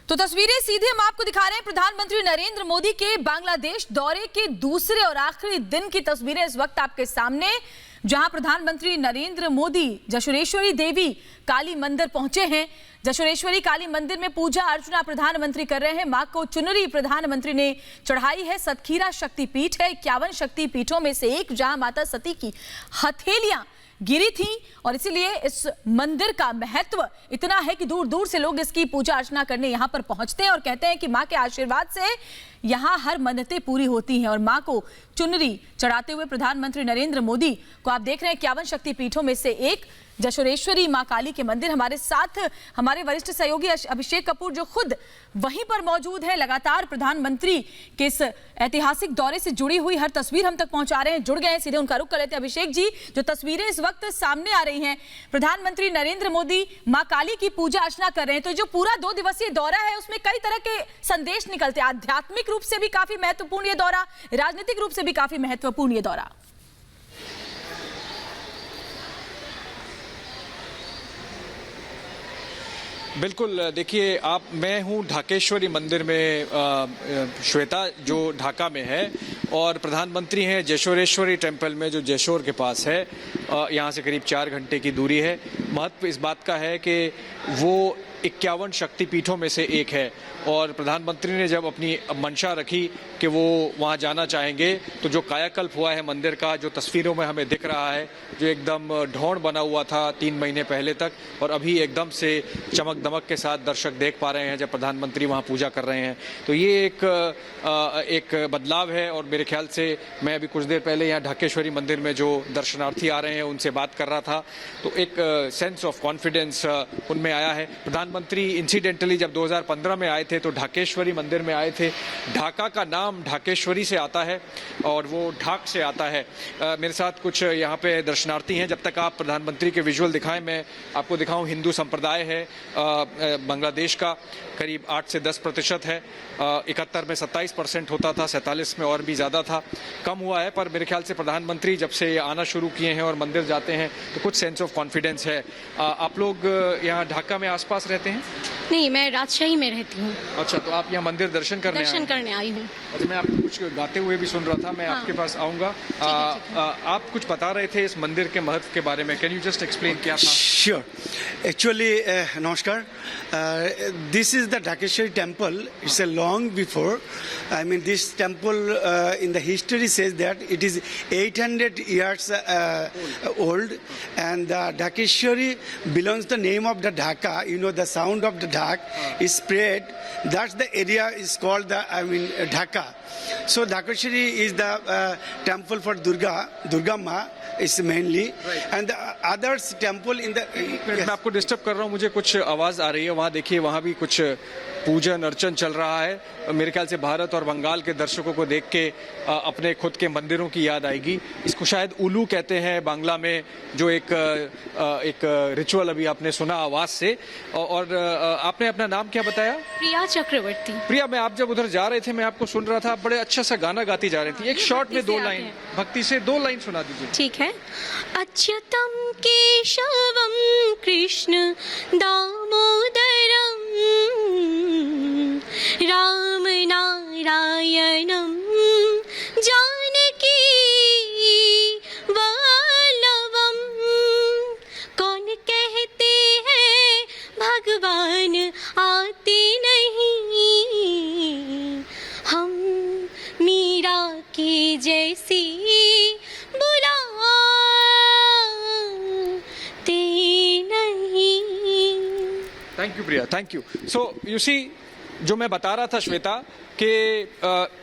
तो तस्वीरें सीधे हम आपको दिखा रहे हैं प्रधानमंत्री नरेंद्र मोदी के बांग्लादेश दौरे के दूसरे और आखिरी दिन की तस्वीरें इस वक्त आपके सामने, जहां प्रधानमंत्री नरेंद्र मोदी जशोरेश्वरी देवी काली मंदिर पहुंचे हैं। जशोरेश्वरी काली मंदिर में पूजा अर्चना प्रधानमंत्री कर रहे हैं। मां को चुनरी प्रधानमंत्री ने चढ़ाई है। सतखीरा शक्तिपीठ है, 51 शक्तिपीठों में से एक, जहां माता सती की हथेलियां गिरी थी और इसीलिए इस मंदिर का महत्व इतना है कि दूर दूर से लोग इसकी पूजा अर्चना करने यहाँ पर पहुंचते हैं और कहते हैं कि माँ के आशीर्वाद से यहाँ हर मन्नतें पूरी होती हैं। और माँ को चुनरी चढ़ाते हुए प्रधानमंत्री नरेंद्र मोदी को आप देख रहे हैं 51 शक्तिपीठों में से एक जशोरेश्वरी मां काली के मंदिर। हमारे साथ हमारे वरिष्ठ सहयोगी अभिषेक कपूर जो खुद वहीं पर मौजूद है, लगातार प्रधानमंत्री के इस ऐतिहासिक दौरे से जुड़ी हुई हर तस्वीर हम तक पहुंचा रहे हैं, जुड़ गए हैं, सीधे उनका रुख कर लेते हैं। अभिषेक जी, जो तस्वीरें इस वक्त सामने आ रही हैं, प्रधानमंत्री नरेंद्र मोदी मां काली की पूजा अर्चना कर रहे हैं, तो जो पूरा 2 दिवसीय दौरा है उसमें कई तरह के संदेश निकलते हैं। आध्यात्मिक रूप से भी काफी महत्वपूर्ण ये दौरा, राजनीतिक रूप से भी काफी महत्वपूर्ण ये दौरा। बिल्कुल, देखिए मैं हूँ ढाकेश्वरी मंदिर में, श्वेता, जो ढाका में है, और प्रधानमंत्री हैं जशोरेश्वरी टेम्पल में जो जशोर के पास है। यहाँ से करीब 4 घंटे की दूरी है। महत्व इस बात का है कि वो 51 शक्तिपीठों में से एक है और प्रधानमंत्री ने जब अपनी मंशा रखी कि वो वहाँ जाना चाहेंगे, तो जो कायाकल्प हुआ है मंदिर का, जो तस्वीरों में हमें दिख रहा है, जो एकदम ढौंढ बना हुआ था 3 महीने पहले तक, और अभी एकदम से चमक दमक के साथ दर्शक देख पा रहे हैं जब प्रधानमंत्री वहाँ पूजा कर रहे हैं। तो ये एक बदलाव है। और मेरे ख्याल से मैं अभी कुछ देर पहले यहाँ ढाकेश्वरी मंदिर में जो दर्शनार्थी आ रहे हैं उनसे बात कर रहा था, तो एक सेंस ऑफ कॉन्फिडेंस उनमें आया है। प्रधानमंत्री इंसिडेंटली जब 2015 में आए थे तो ढाकेश्वरी मंदिर में आए थे। ढाका का नाम ढाकेश्वरी से आता है और वो ढाक से आता है। मेरे साथ कुछ यहाँ पे दर्शनार्थी हैं। जब तक आप प्रधानमंत्री के विजुअल दिखाएं, मैं आपको दिखाऊं। हिंदू संप्रदाय है बांग्लादेश का, करीब 8 से 10% है। 71 में 27% होता था, 47 में और भी ज़्यादा था, कम हुआ है। पर मेरे ख्याल से प्रधानमंत्री जब से आना शुरू किए हैं और मंदिर जाते हैं तो कुछ सेंस ऑफ कॉन्फिडेंस है। आप लोग यहाँ ढाका में आसपास रहते हैं? नहीं, मैं राजशाही में रहती हूँ। अच्छा, तो आप यहाँ मंदिर दर्शन करने आई हूँ। अच्छा, मैं आपको कुछ गाते हुए भी सुन रहा था, मैं आपके पास आऊँगा। आप कुछ बता रहे थे इस मंदिर के महत्व के बारे में, कैन यू जस्ट एक्सप्लेन क्या था? श्योर। एक्चुअली नमस्कार, this is the Dhakeshwari temple. It's a long before. I mean, this temple in the history says that it is 800 years old, and Dhakeshwari belongs the name of the Dhaka. You know, the sound of the Dhak is spread. That's the area is called Dhaka. So Dhakeshwari is the temple for Durga Ma. Is mainly, right. And the others temple in the. मैं आपको disturb कर रहा हूँ, मुझे कुछ आवाज़ आ रही है वहाँ, देखिए वहाँ भी कुछ पूजन अर्चन चल रहा है। मेरे ख्याल से भारत और बंगाल के दर्शकों को देख के अपने खुद के मंदिरों की याद आएगी। इसको शायद उलू कहते हैं बांग्ला में, जो एक रिचुअल अभी आपने सुना आवाज़ से। और आपने अपना नाम क्या बताया? प्रिया चक्रवर्ती। प्रिया, मैं आप जब उधर जा रहे थे मैं आपको सुन रहा था, आप बड़े अच्छा सा गाना गाती जा रही थी। एक शॉर्ट में 2 लाइन भक्ति से 2 लाइन सुना दीजिए। ठीक है। अच्युतम केशवम कृष्ण दामोदरम राम नारायणम जानकी वल्लभम। कौन कहते हैं भगवान आते नहीं, हम मीरा की जैसी thank you Priya, thank you. So you see, जो मैं बता रहा था श्वेता कि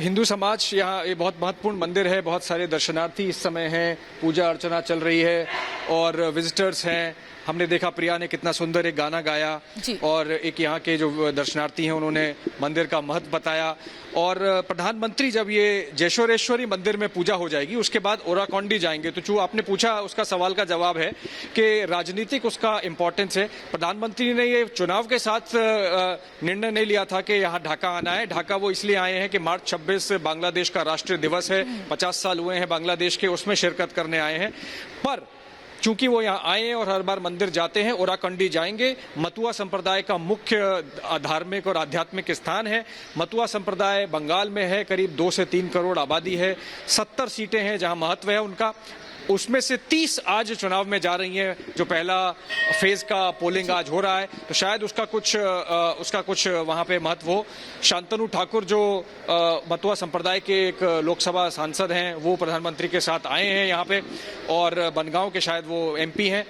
हिंदू समाज यहाँ ये बहुत महत्वपूर्ण मंदिर है। बहुत सारे दर्शनार्थी इस समय हैं, पूजा अर्चना चल रही है और विजिटर्स हैं। हमने देखा प्रिया ने कितना सुंदर एक गाना गाया और एक यहाँ के जो दर्शनार्थी हैं उन्होंने मंदिर का महत्व बताया। और प्रधानमंत्री जब ये जशोरेश्वरी मंदिर में पूजा हो जाएगी उसके बाद ओराकोंडी जाएंगे। तो जो आपने पूछा उसका सवाल का जवाब है कि राजनीतिक उसका इम्पोर्टेंस है। प्रधानमंत्री ने ये चुनाव के साथ निर्णय नहीं लिया था कि यहाँ ढाका आना है। ढाका वो इसलिए आए हैं कि मार्च 26 बांग्लादेश का राष्ट्रीय दिवस है, 50 साल हुए हैं बांग्लादेश के, उसमें शिरकत करने आए हैं। पर चूंकि वो यहाँ आए हैं और हर बार मंदिर जाते हैं, ओराकंडी जाएंगे। मतुआ संप्रदाय का मुख्य धार्मिक और आध्यात्मिक स्थान है। मतुआ संप्रदाय बंगाल में है, करीब 2 से 3 करोड़ आबादी है, 70 सीटें हैं जहां महत्व है उनका। उसमें से 30 आज चुनाव में जा रही हैं, जो पहला फेज का पोलिंग आज हो रहा है, तो शायद उसका कुछ वहां पे महत्व हो। शांतनु ठाकुर जो मतुआ संप्रदाय के एक लोकसभा सांसद हैं, वो प्रधानमंत्री के साथ आए हैं यहाँ पे, और बनगांव के शायद वो MP हैं।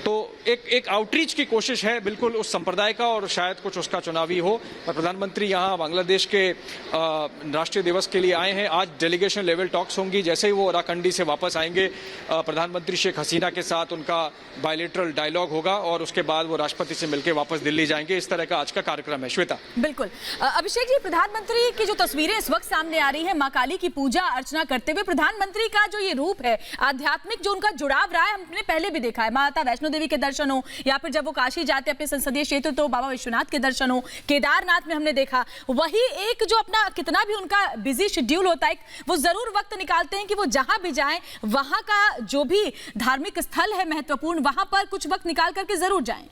तो एक आउटरीच की कोशिश है बिल्कुल उस संप्रदाय का, और शायद कुछ उसका चुनावी हो। पर प्रधानमंत्री यहाँ बांग्लादेश के राष्ट्रीय दिवस के लिए आए हैं। आज डेलीगेशन लेवल टॉक्स होंगी। जैसे ही वो ओराकंडी से वापस आएंगे, प्रधानमंत्री शेख हसीना के साथ उनका बायलैटरल डायलॉग होगा, और उसके बाद वो राष्ट्रपति से मिलकर वापस दिल्ली जाएंगे। इस तरह का आज का कार्यक्रम है। श्वेता। बिल्कुल। अभिषेक जी, प्रधानमंत्री की जो तस्वीरें इस वक्त सामने आ रही है, मां काली की पूजा अर्चना करते हुए, प्रधानमंत्री का जो ये रूप है, आध्यात्मिक जो उनका जुड़ाव रहा है, हमने पहले भी देखा है। माता वैष्णो देवी के दर्शन हो, या फिर जब वो काशी जाते अपने संसदीय क्षेत्र, तो बाबा विश्वनाथ के दर्शन हो, केदारनाथ में हमने देखा। वही एक जो अपना कितना भी उनका बिजी शेड्यूल होता है, वो जरूर वक्त निकालते हैं कि वो जहां भी जाएं, वहां का जो भी धार्मिक स्थल है महत्वपूर्ण, वहां पर कुछ वक्त निकाल करके जरूर जाएं।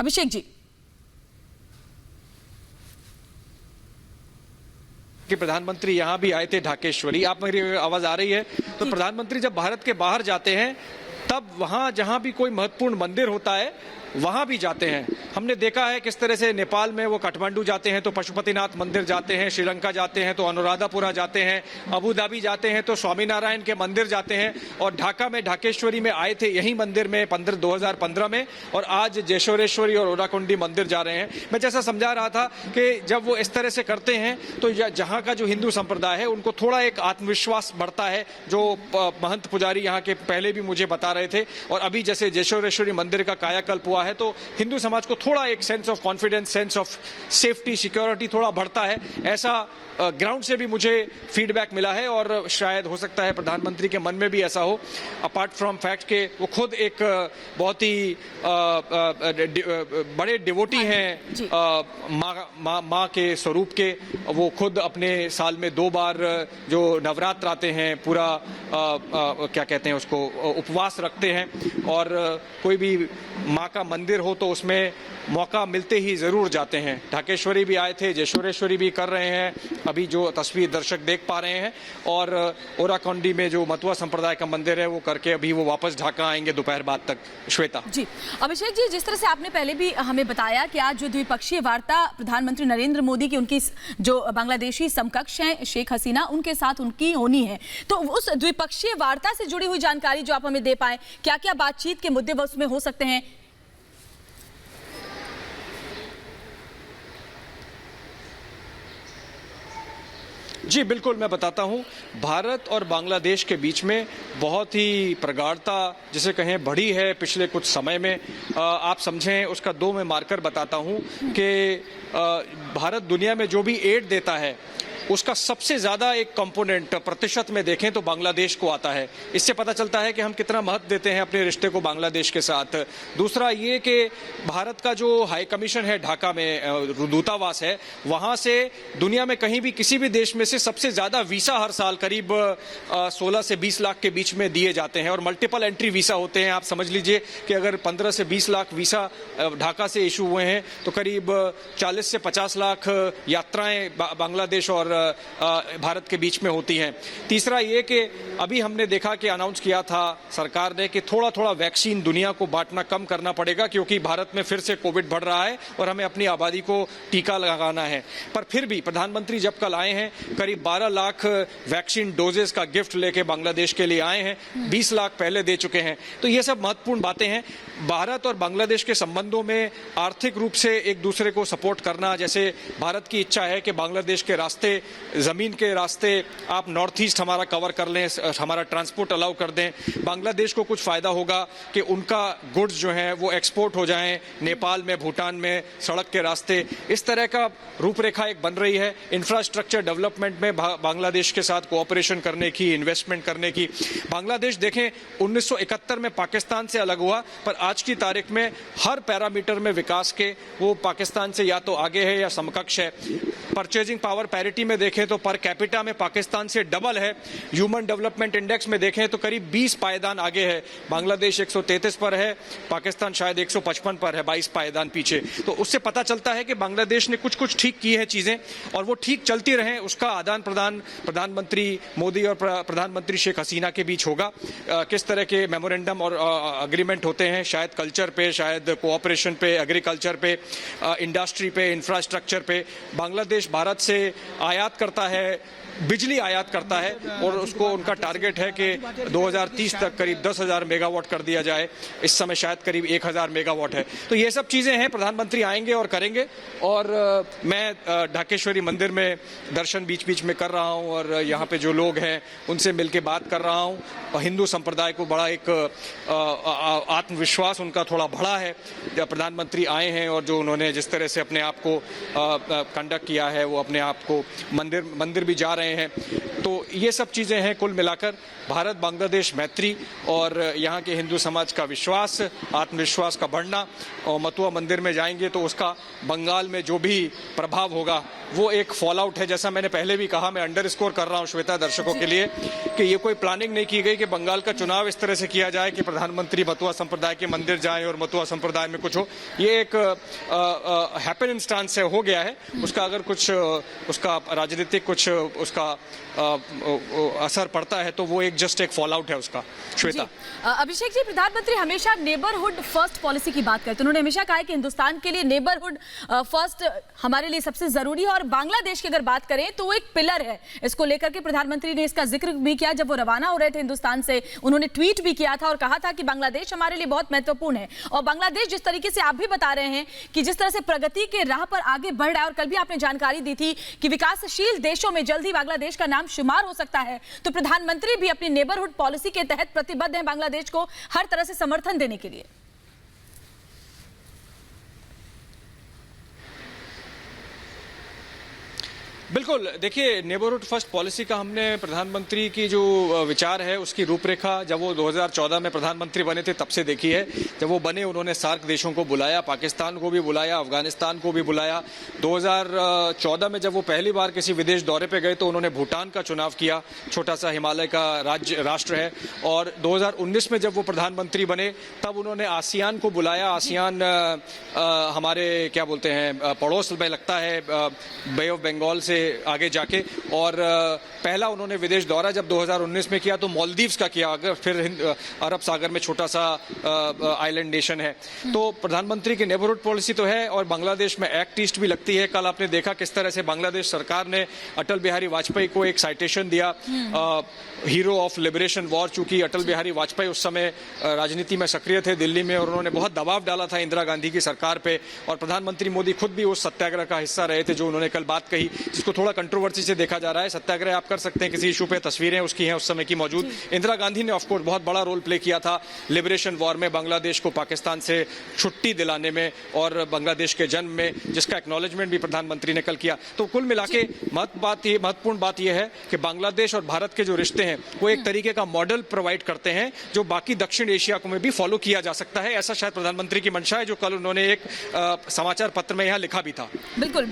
अभिषेक जी। कि प्रधानमंत्री यहाँ भी आए थे ढाकेश्वरी। आप, मेरी आवाज आ रही है? तो प्रधानमंत्री जब भारत के बाहर जाते हैं, तब वहाँ जहाँ भी कोई महत्वपूर्ण मंदिर होता है, वहाँ भी जाते हैं। हमने देखा है किस तरह से नेपाल में वो काठमांडू जाते हैं तो पशुपतिनाथ मंदिर जाते हैं, श्रीलंका जाते हैं तो अनुराधापुरा जाते हैं, अबू धाबी जाते हैं तो स्वामीनारायण के मंदिर जाते हैं, और ढाका में ढाकेश्वरी में आए थे यही मंदिर में 2015 में, और आज जेशोरेश्वरी और ओराकंडी मंदिर जा रहे हैं। मैं जैसा समझा रहा था कि जब वो इस तरह से करते हैं तो जहाँ का जो हिंदू संप्रदाय है, उनको थोड़ा एक आत्मविश्वास बढ़ता है, जो महंत पुजारी यहाँ के पहले भी मुझे बता रहे थे। और अभी जैसे जेशोरेश्वरी मंदिर का कायाकल्प हुआ है, तो हिंदू समाज को थोड़ा एक sense of confidence, sense of safety, security थोड़ा बढ़ता है। ऐसा ग्राउंड से भी मुझे फीडबैक मिला है, और शायद हो सकता है प्रधानमंत्री के मन में भी ऐसा हो। अपार्ट फ्रॉम फैक्ट के वो खुद एक बहुत ही बड़े डिवोटी हैं माँ के स्वरूप के। वो खुद अपने साल में 2 बार जो नवरात्र आते हैं, पूरा क्या कहते हैं उसको, उपवास रखते हैं, और कोई भी माँ का मंदिर हो तो उसमें मौका मिलते ही जरूर जाते हैं। ढाकेश्वरी भी आए थे, जेशोरेश्वरी भी कर रहे हैं, अभी जो तस्वीर दर्शक देख पा रहे हैं, और ओराकंडी में जो मतुआ संप्रदाय का मंदिर है वो करके अभी वो वापस ढाका आएंगे दोपहर बाद तक। श्वेता जी। अभिषेक जी, जिस तरह से आपने पहले भी हमें बताया कि आज जो द्विपक्षीय वार्ता प्रधानमंत्री नरेंद्र मोदी की, उनकी जो बांग्लादेशी समकक्ष हैं शेख हसीना, उनके साथ उनकी होनी है, तो उस द्विपक्षीय वार्ता से जुड़ी हुई जानकारी जो आप हमें दे पाए, क्या क्या बातचीत के मुद्दे उसमें हो सकते हैं? जी बिल्कुल, मैं बताता हूं। भारत और बांग्लादेश के बीच में बहुत ही प्रगाढ़ता, जिसे कहें, बढ़ी है पिछले कुछ समय में। आप समझें, उसका 2 मैं मार्कर बताता हूं कि भारत दुनिया में जो भी एड देता है, उसका सबसे ज़्यादा एक कंपोनेंट प्रतिशत में देखें तो बांग्लादेश को आता है। इससे पता चलता है कि हम कितना महत्व देते हैं अपने रिश्ते को बांग्लादेश के साथ। दूसरा ये कि भारत का जो हाई कमीशन है ढाका में, दूतावास है, वहाँ से दुनिया में कहीं भी किसी भी देश में से सबसे ज़्यादा वीसा हर साल करीब 16 से 20 लाख के बीच में दिए जाते हैं, और मल्टीपल एंट्री वीसा होते हैं। आप समझ लीजिए कि अगर 15 से 20 लाख वीसा ढाका से इशू हुए हैं तो करीब 40 से 50 लाख यात्राएं बांग्लादेश और भारत के बीच में होती हैं। तीसरा ये कि अभी हमने देखा कि अनाउंस किया था सरकार ने कि थोड़ा थोड़ा वैक्सीन दुनिया को बांटना कम करना पड़ेगा, क्योंकि भारत में फिर से कोविड बढ़ रहा है और हमें अपनी आबादी को टीका लगाना है। पर फिर भी प्रधानमंत्री जब कल आए हैं, करीब 12 लाख वैक्सीन डोजेस का गिफ्ट लेके बांग्लादेश के लिए आए हैं, 20 लाख पहले दे चुके हैं। तो ये सब महत्वपूर्ण बातें हैं। भारत और बांग्लादेश के संबंधों में आर्थिक रूप से एक दूसरे को सपोर्ट करना, जैसे भारत की इच्छा है कि बांग्लादेश के रास्ते ज़मीन के रास्ते आप नॉर्थ ईस्ट हमारा कवर कर लें, हमारा ट्रांसपोर्ट अलाउ कर दें, बांग्लादेश को कुछ फ़ायदा होगा कि उनका गुड्स जो हैं वो एक्सपोर्ट हो जाएं नेपाल में, भूटान में, सड़क के रास्ते। इस तरह का रूपरेखा एक बन रही है। इंफ्रास्ट्रक्चर डेवलपमेंट में बांग्लादेश के साथ कोऑपरेशन करने की, इन्वेस्टमेंट करने की। बांग्लादेश देखें 1971 में पाकिस्तान से अलग हुआ, पर आज की तारीख में हर पैरामीटर में विकास के वो पाकिस्तान से या तो आगे है या समकक्ष है। परचेजिंग पावर पैरिटी में देखें तो पर कैपिटा में पाकिस्तान से डबल है। ह्यूमन डेवलपमेंट इंडेक्स में देखें तो करीब 20 पायदान आगे है। बांग्लादेश 133 पर है, पाकिस्तान शायद 155 पर है, 22 पायदान पीछे। तो उससे पता चलता है कि बांग्लादेश ने कुछ ठीक की है चीजें, और वो ठीक चलती रहें उसका आदान प्रदान प्रधानमंत्री मोदी और प्रधानमंत्री शेख हसीना के बीच होगा। किस तरह के मेमोरेंडम और अग्रीमेंट होते हैं, शायद कल्चर पे, शायद कोऑपरेशन पे, एग्रीकल्चर पे, इंडस्ट्री पे, इंफ्रास्ट्रक्चर पे। बांग्लादेश भारत से आयात करता है, बिजली आयात करता है, और उसको उनका टारगेट है कि 2030 तक करीब 10,000 मेगावाट कर दिया जाए। इस समय शायद करीब 1,000 मेगावाट है। तो ये सब चीज़ें हैं, प्रधानमंत्री आएंगे और करेंगे। और मैं ढाकेश्वरी मंदिर में दर्शन बीच बीच में कर रहा हूँ, और यहाँ पे जो लोग हैं उनसे मिल के बात कर रहा हूँ। हिंदू संप्रदाय को बड़ा एक आत्मविश्वास उनका थोड़ा बढ़ा है। जब प्रधानमंत्री आए हैं और जो उन्होंने जिस तरह से अपने आप को कंडक्ट किया है, वो अपने आप को मंदिर भी जा रहे हैं। तो ये सब चीज़ें हैं कुल मिलाकर भारत बांग्लादेश मैत्री और यहाँ के हिंदू समाज का विश्वास, आत्मविश्वास का बढ़ना। और मथुरा मंदिर में जाएंगे तो उसका बंगाल में जो भी प्रभाव होगा वो एक फॉल आउट है। जैसा मैंने पहले भी कहा, मैं अंडरस्कोर कर रहा हूँ श्वेता दर्शकों के लिए कि ये कोई प्लानिंग नहीं की गई कि बंगाल का चुनाव इस तरह से किया जाए कि प्रधानमंत्री मथुरा संप्रदाय के मंदिर जाएं और मथुरा संप्रदाय में कुछ हो। ये एक हैपन इंस्टांस से हो गया है। उसका अगर कुछ उसका राजनीतिक कुछ उसका असर पड़ता है तो वो जस्ट एक फॉल आउट है उसका। श्वेता। अभिषेक जी, प्रधानमंत्री हमेशा नेबरहुड फर्स्ट पॉलिसी की बात करते हैं। उन्होंने हमेशा कहा है कि हिंदुस्तान के लिए नेबरहुड फर्स्ट हमारे लिए सबसे जरूरी है, और बांग्लादेश की अगर बात करें तो वो एक पिलर है। इसको लेकर के प्रधानमंत्री ने इसका जिक्र भी किया जब वो रवाना हो रहे थे हिंदुस्तान से। उन्होंने ट्वीट भी किया था और कहा था कि बांग्लादेश हमारे लिए बहुत महत्वपूर्ण है। और बांग्लादेश जिस तरीके से आप भी बता रहे हैं कि जिस तरह से प्रगति के राह पर आगे बढ़ रहा है, और कल भी आपने जानकारी दी थी कि विकासशील देशों में जल्द ही बांग्लादेश का नाम शुमार हो सकता है, तो प्रधानमंत्री भी अपनी नेबरहुड पॉलिसी के तहत प्रतिबद्ध हैं बांग्लादेश को हर तरह से समर्थन देने के लिए। बिल्कुल, देखिए नेबरहुड फर्स्ट पॉलिसी का हमने प्रधानमंत्री की जो विचार है उसकी रूपरेखा जब वो 2014 में प्रधानमंत्री बने थे तब से देखी है। जब वो बने उन्होंने सार्क देशों को बुलाया, पाकिस्तान को भी बुलाया, अफगानिस्तान को भी बुलाया। 2014 में जब वो पहली बार किसी विदेश दौरे पे गए तो उन्होंने भूटान का चुनाव किया, छोटा सा हिमालय का राष्ट्र है। और 2019 में जब वो प्रधानमंत्री बने तब उन्होंने आसियान को बुलाया। आसियान हमारे क्या बोलते हैं पड़ोस में लगता है, बे ऑफ बंगाल से आगे जाके। और पहला उन्होंने विदेश दौरा जब 2019 में किया तो मालदीव्स का किया, अगर फिर अरब सागर में छोटा सा आइलैंड नेशन है। तो प्रधानमंत्री की नेबरहुड पॉलिसी तो है, और बांग्लादेश में एक्ट ईस्ट भी लगती है। कल आपने देखा किस तरह से बांग्लादेश सरकार ने अटल बिहारी वाजपेयी को एक साइटेशन दिया, हीरो ऑफ लिबरेशन वॉर। चूंकि अटल बिहारी वाजपेयी उस समय राजनीति में सक्रिय थे दिल्ली में, और उन्होंने बहुत दबाव डाला था इंदिरा गांधी की सरकार पे, और प्रधानमंत्री मोदी खुद भी उस सत्याग्रह का हिस्सा रहे थे जो उन्होंने कल बात कही, जिसको थोड़ा कंट्रोवर्सी से देखा जा रहा है। सत्याग्रह आप कर सकते हैं किसी इशू पे, तस्वीरें उसकी हैं उस समय की मौजूद। इंदिरा गांधी ने ऑफकोर्स बहुत बड़ा रोल प्ले किया था लिबरेशन वॉर में, बांग्लादेश को पाकिस्तान से छुट्टी दिलाने में और बांग्लादेश के जन्म में, जिसका एक्नॉलेजमेंट भी प्रधानमंत्री ने कल किया। तो कुल मिला के महत्वपूर्ण बात यह है कि बांग्लादेश और भारत के जो रिश्ते हैं वो एक तरीके का मॉडल प्रोवाइड करते हैं जो बाकी दक्षिण एशिया को में भी फॉलो किया जा सकता है। ऐसा शायद प्रधानमंत्री की मंशा है जो कल उन्होंने एक समाचार पत्र में यहाँ लिखा भी था। बिल्कुल।